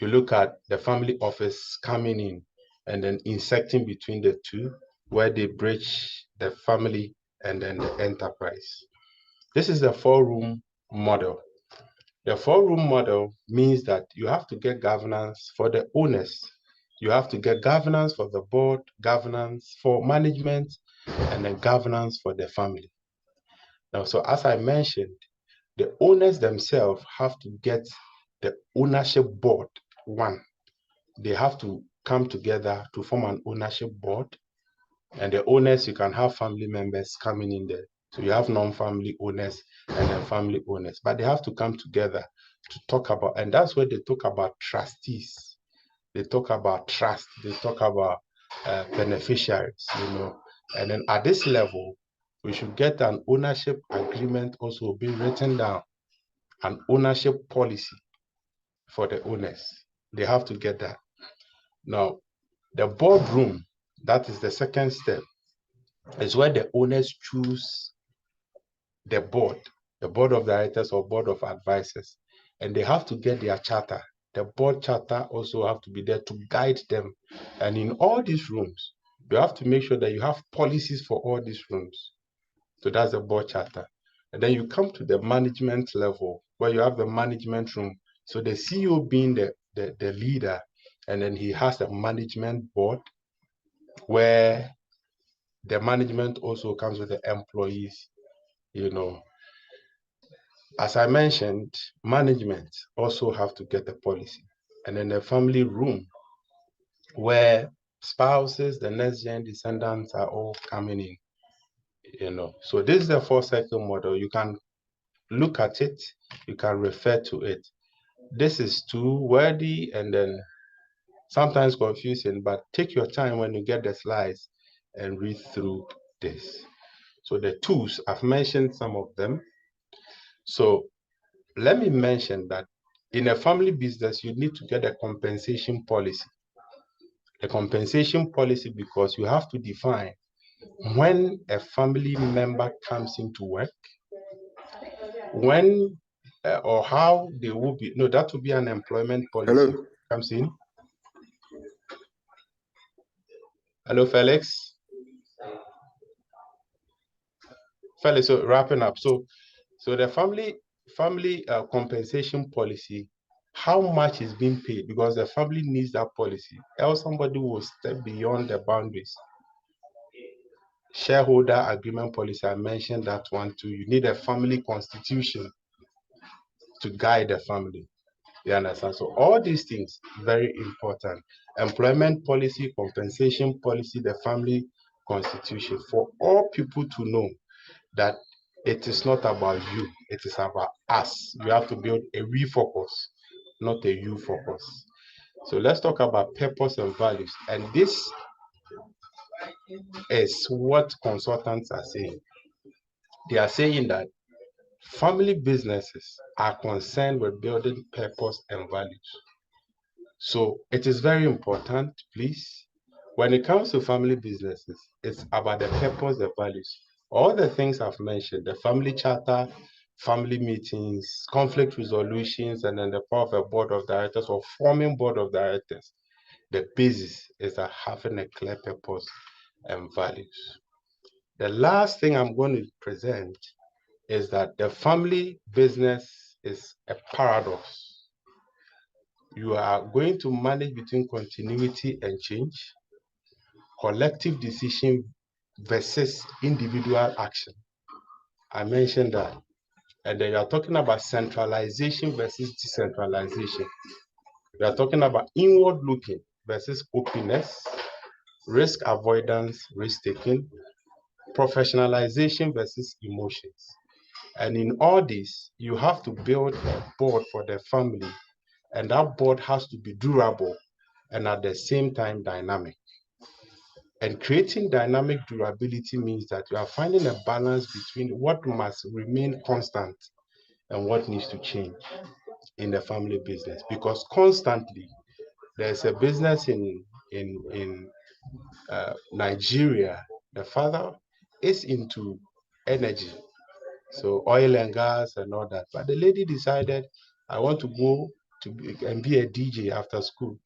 you look at the family office coming in and then intersecting between the two, where they bridge the family and then the enterprise. This is the four-room model. The four-room model means that you have to get governance for the owners. You have to get governance for the board, governance for management, and then governance for the family. Now, so as I mentioned, the owners themselves have to get the ownership board. One, they have to come together to form an ownership board. And the owners, you can have family members coming in there. So you have non-family owners and then family owners, but they have to come together to talk about, and that's where they talk about trustees. They talk about trust. They talk about beneficiaries, And then at this level, we should get an ownership agreement also being written down, an ownership policy for the owners. They have to get that. Now, the boardroom, that is the second step, is where the owners choose the board of directors or board of advisors, and they have to get their charter. The board charter also have to be there to guide them. And in all these rooms, you have to make sure that you have policies for all these rooms. So that's the board charter. And then you come to the management level where you have the management room. So the CEO being the leader, and then he has a management board where the management also comes with the employees, As I mentioned, management also have to get the policy. And then the family room where spouses, the next gen descendants are all coming in, So this is the four-cycle model. You can look at it, you can refer to it. This is too wordy and then sometimes confusing, but take your time when you get the slides and read through this. So the tools, I've mentioned some of them. So let me mention that in a family business, you need to get a compensation policy. A compensation policy because you have to define when a family member comes into work, when or how they will be. No, that will be an employment policy. Hello. Comes in. Hello, Felix. Felix, so wrapping up. So the family compensation policy how much is being paid, because the family needs that policy, else somebody will step beyond the boundaries. Shareholder agreement policy, I mentioned that one too. You need a family constitution to guide the family. You understand? So all these things, very important. Employment policy, compensation policy, the family constitution, for all people to know that it is not about you, it is about us. You have to build a we focus, not a you focus. So let's talk about purpose and values. And this is what consultants are saying. They are saying that family businesses are concerned with building purpose and values. So it is very important, please. When it comes to family businesses, it's about the purpose, the values. All the things I've mentioned, the family charter, family meetings, conflict resolutions, and then the power of a board of directors or forming board of directors. The basis is that having a clear purpose and values. The last thing I'm going to present is that the family business is a paradox. You are going to manage between continuity and change, collective decision versus individual action. I mentioned that. And then you are talking about centralization versus decentralization. We are talking about inward looking versus openness, risk avoidance, risk taking, professionalization versus emotions. And in all this, you have to build a board for the family, and that board has to be durable and at the same time dynamic. And creating dynamic durability means that you are finding a balance between what must remain constant and what needs to change in the family business. Because constantly, there's a business in Nigeria. The father is into energy, so oil and gas and all that. But the lady decided, I want to go and be a DJ after school.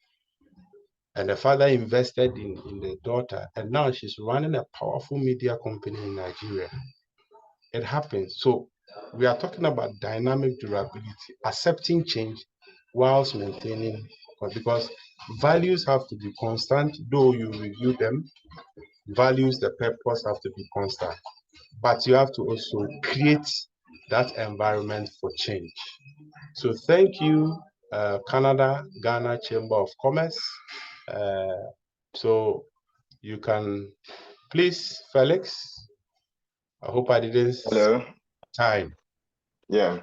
And the father invested in the daughter, and now she's running a powerful media company in Nigeria. It happens. So we are talking about dynamic durability, accepting change whilst maintaining, because values have to be constant, though you review them. Values, the purpose have to be constant, but you have to also create that environment for change. So thank you, Canada, Ghana Chamber of Commerce. Uh, so you can please, Felix. I hope I didn't Hello. time. Yeah,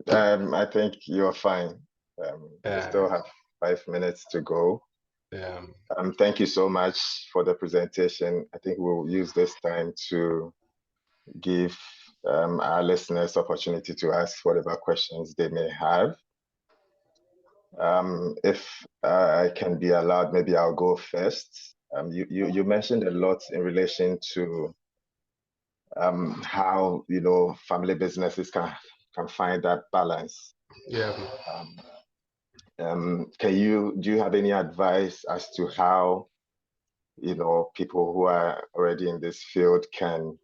I think you're fine. We still have 5 minutes to go. Yeah. Thank you so much for the presentation. I think we'll use this time to give our listeners opportunity to ask whatever questions they may have. If I can be allowed, maybe I'll go first. You mentioned a lot in relation to how family businesses can find that balance. Yeah. Do you have any advice as to how people who are already in this field can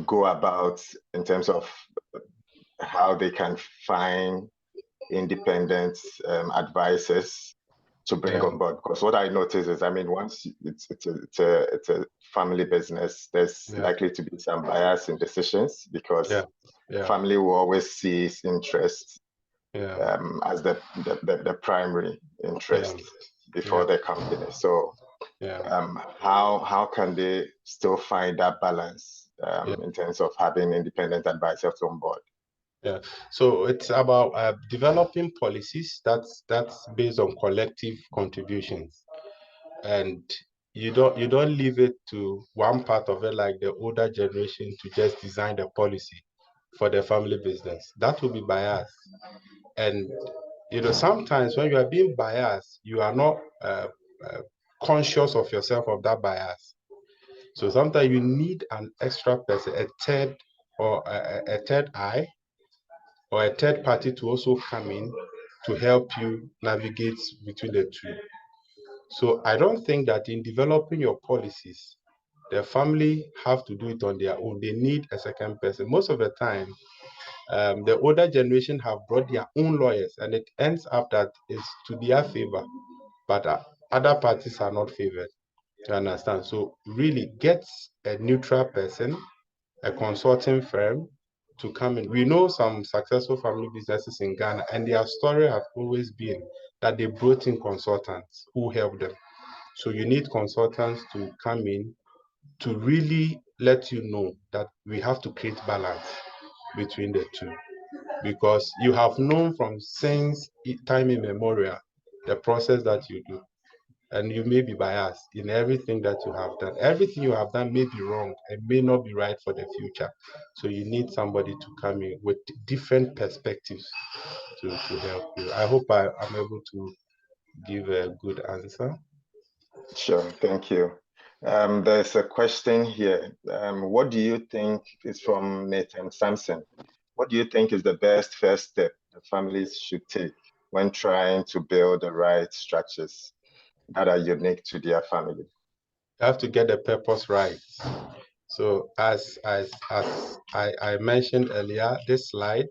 go about in terms of how they can find independent advisors to bring on board? Because what I notice is, I mean, once it's a family business, there's likely to be some bias in decisions, because family will always see its interest as the primary interest before the company. So how can they still find that balance in terms of having independent advisors on board? Yeah, so it's about developing policies that's based on collective contributions, and you don't leave it to one part of it, like the older generation, to just design the policy for the family business. That will be biased, and sometimes when you are being biased, you are not conscious of yourself of that bias. So sometimes you need an extra person, a third or a third eye or a third party to also come in to help you navigate between the two. So I don't think that in developing your policies, the family have to do it on their own. They need a second person. Most of the time, The older generation have brought their own lawyers, and it ends up that it's to their favor, but other parties are not favored. You understand? So really get a neutral person, a consulting firm to come in. We know some successful family businesses in Ghana, and their story have always been that they brought in consultants who help them. So you need consultants to come in to really let you know that we have to create balance between the two, because you have known from since time immemorial the process that you do, and you may be biased in everything that you have done. Everything you have done may be wrong and may not be right for the future. So you need somebody to come in with different perspectives to help you. I hope I'm able to give a good answer. Sure, thank you. There's a question here. What do you think is from Nathan Sampson? What do you think is the best first step that families should take when trying to build the right structures that are unique to their family? You have to get the purpose right. So as I mentioned earlier, this slide,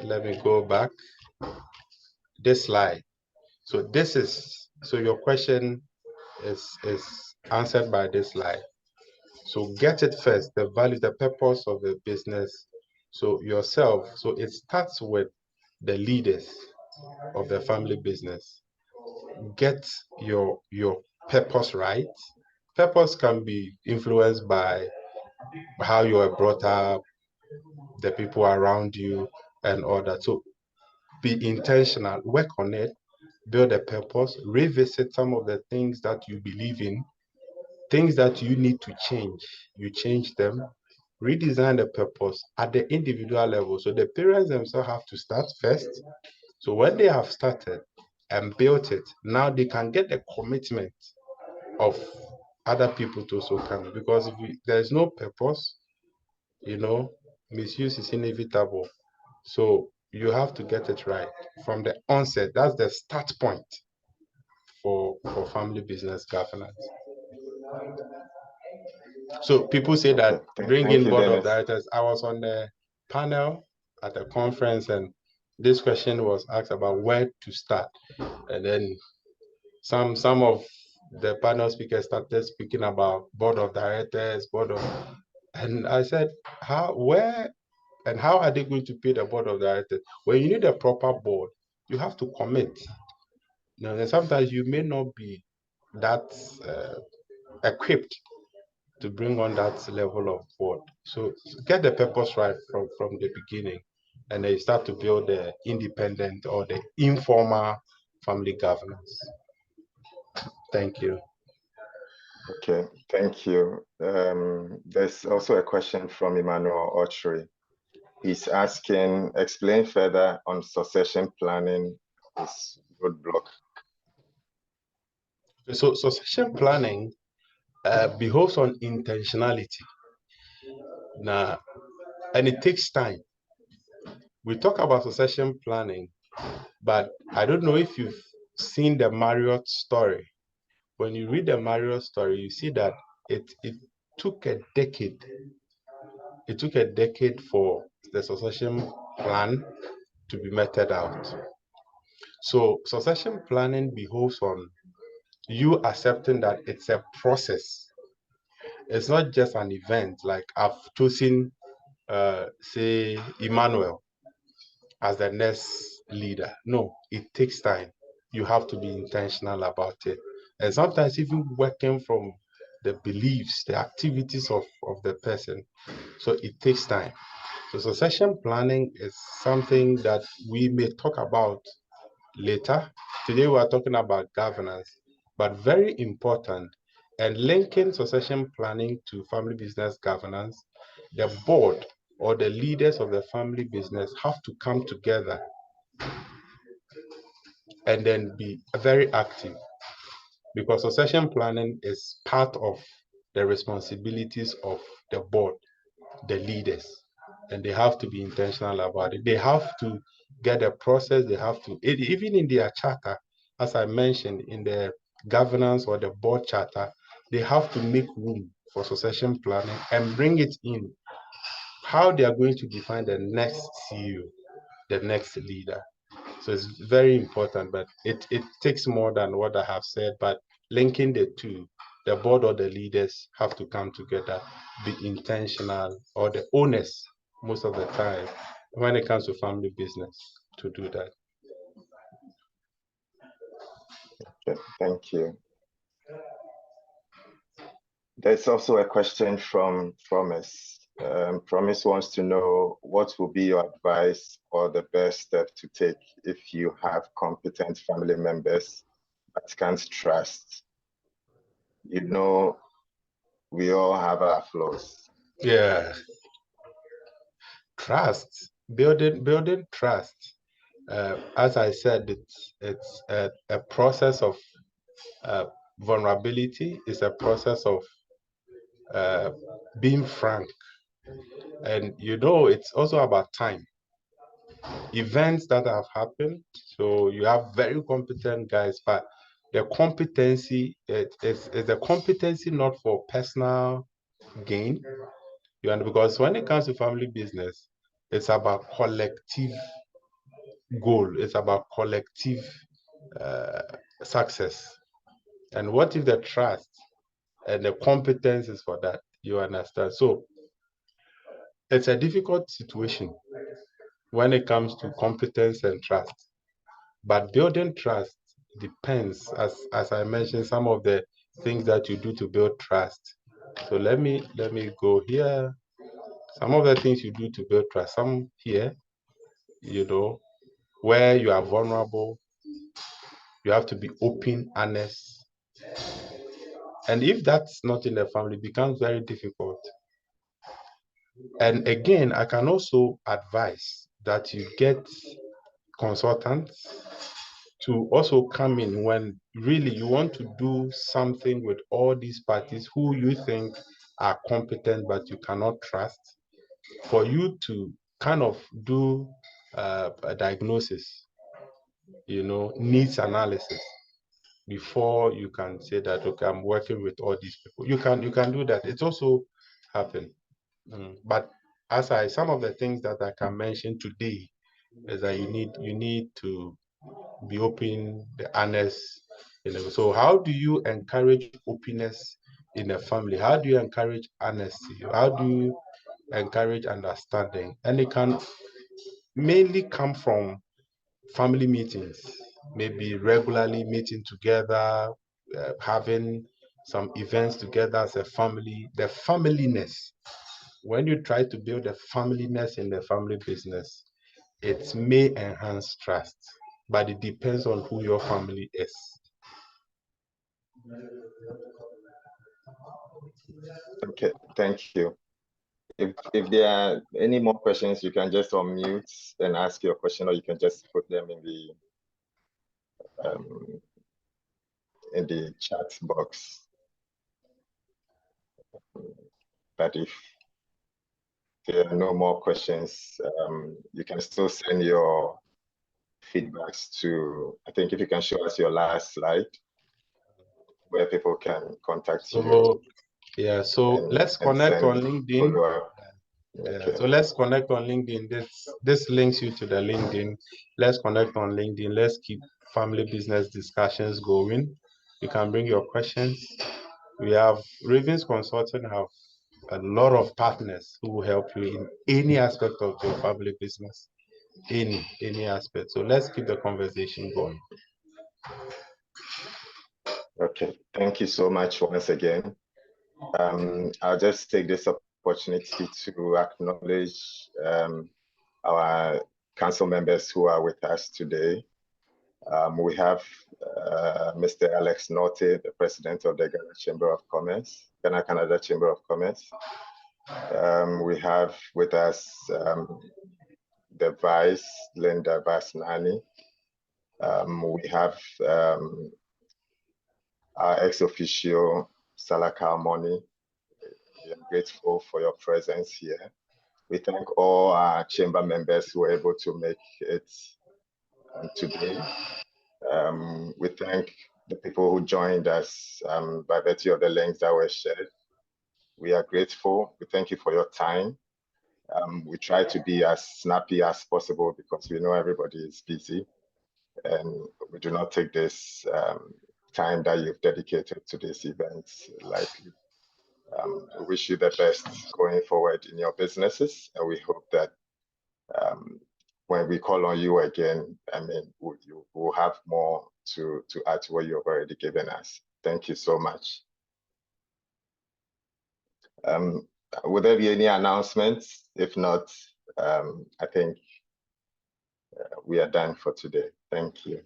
let me go back. This slide. So this is, so your question is answered by this slide. So get it first, the value, the purpose of the business. So yourself, so it starts with the leaders of the family business. Get your purpose right. Purpose can be influenced by how you are brought up, the people around you, and all that. So be intentional, work on it, build a purpose, revisit some of the things that you believe in, things that you need to change, you change them, redesign the purpose at the individual level. So the parents themselves have to start first. So when they have started and built it, now they can get the commitment of other people to also come. Because if there's no purpose, misuse is inevitable. So you have to get it right from the onset. That's the start point for family business governance. So people say that Okay, bring thank in you, board of Dennis. directors. I was on the panel at a conference, and this question was asked about where to start. And then some of the panel speakers started speaking about board of directors, and I said, where and how are they going to pay the board of directors? When you need a proper board, you have to commit. And sometimes you may not be that equipped to bring on that level of board. So get the purpose right from the beginning, and then you start to build the independent or the informal family governance. Thank you. Okay, thank you. There's also a question from Emmanuel Ochri. He's asking, explain further on succession planning is roadblock. So succession planning behoves on intentionality. Now, and it takes time. We talk about succession planning, but I don't know if you've seen the Marriott story. When you read the Marriott story, you see that it took a decade. It took a decade for the succession plan to be meted out. So succession planning behoves on you accepting that it's a process. It's not just an event. Like I've chosen, say, Emmanuel as the next leader. No, it takes time. You have to be intentional about it. And sometimes even working from the beliefs, the activities of the person. So it takes time. So succession planning is something that we may talk about later. Today we are talking about governance, but very important. And linking succession planning to family business governance, the board or the leaders of the family business have to come together and then be very active, because succession planning is part of the responsibilities of the board, the leaders, and they have to be intentional about it. They have to get a process. They have to, even in their charter, as I mentioned, in the governance or the board charter, they have to make room for succession planning and bring it in how they are going to define the next CEO, the next leader. So it's very important, but it takes more than what I have said, but linking the two, the board or the leaders have to come together, be intentional, or the owners most of the time when it comes to family business to do that. Okay, thank you. There's also a question from Promise. Promise wants to know what will be your advice or the best step to take if you have competent family members but can't trust. You know, we all have our flaws. Yeah, trust, building trust. As I said, it's a process of vulnerability. It's a process of being frank, and it's also about time, events that have happened. So you have very competent guys, but the competency is a competency not for personal gain. Because when it comes to family business, it's about collective goal. It's about collective success. And what if the trust and the competence is for that? You understand? So it's a difficult situation when it comes to competence and trust. But building trust depends, as I mentioned, some of the things that you do to build trust. So let me go here. Some of the things you do to build trust. Some here, where you are vulnerable, you have to be open, honest. And if that's not in the family, it becomes very difficult. And again, I can also advise that you get consultants to also come in when really you want to do something with all these parties who you think are competent but you cannot trust, for you to kind of do a diagnosis, needs analysis before you can say that, okay, I'm working with all these people. You can do that. It's also happened. But some of the things that I can mention today is that you need to be open, the honest. So how do you encourage openness in a family? How do you encourage honesty? How do you encourage understanding? And it can mainly come from family meetings, maybe regularly meeting together, having some events together as a family. The familyness, when you try to build a familyness in the family business, it may enhance trust, but it depends on who your family is. Okay, thank you. If there are any more questions, you can just unmute and ask your question, or you can just put them in the chat box. But if there are no more questions, you can still send your feedbacks to, I think if you can show us your last slide where people can contact you. Yeah, so let's connect on LinkedIn. Okay. So let's connect on LinkedIn. This links you to the LinkedIn. Let's connect on LinkedIn. Let's keep family business discussions going. You can bring your questions. We have Ravens Consulting have a lot of partners who will help you in any aspect of your family business, any aspect. So let's keep the conversation going. Okay, thank you so much once again. I'll just take this opportunity to acknowledge our council members who are with us today. We have Mr. Alex Norte, the president of the Ghana Chamber of Commerce, Ghana Canada Chamber of Commerce. We have with us the vice, Linda Vasnani. We have our ex-officio, Salaka Moni. We are grateful for your presence here. We thank all our chamber members who were able to make it today. We thank the people who joined us by virtue of the links that were shared. We are grateful. We thank you for your time. We try to be as snappy as possible because we know everybody is busy, and we do not take this time that you've dedicated to this event lightly. We wish you the best going forward in your businesses, and we hope that when we call on you again, I mean, you will have more to add to what you've already given us. Thank you so much. Would there be any announcements? If not, I think we are done for today. Thank you.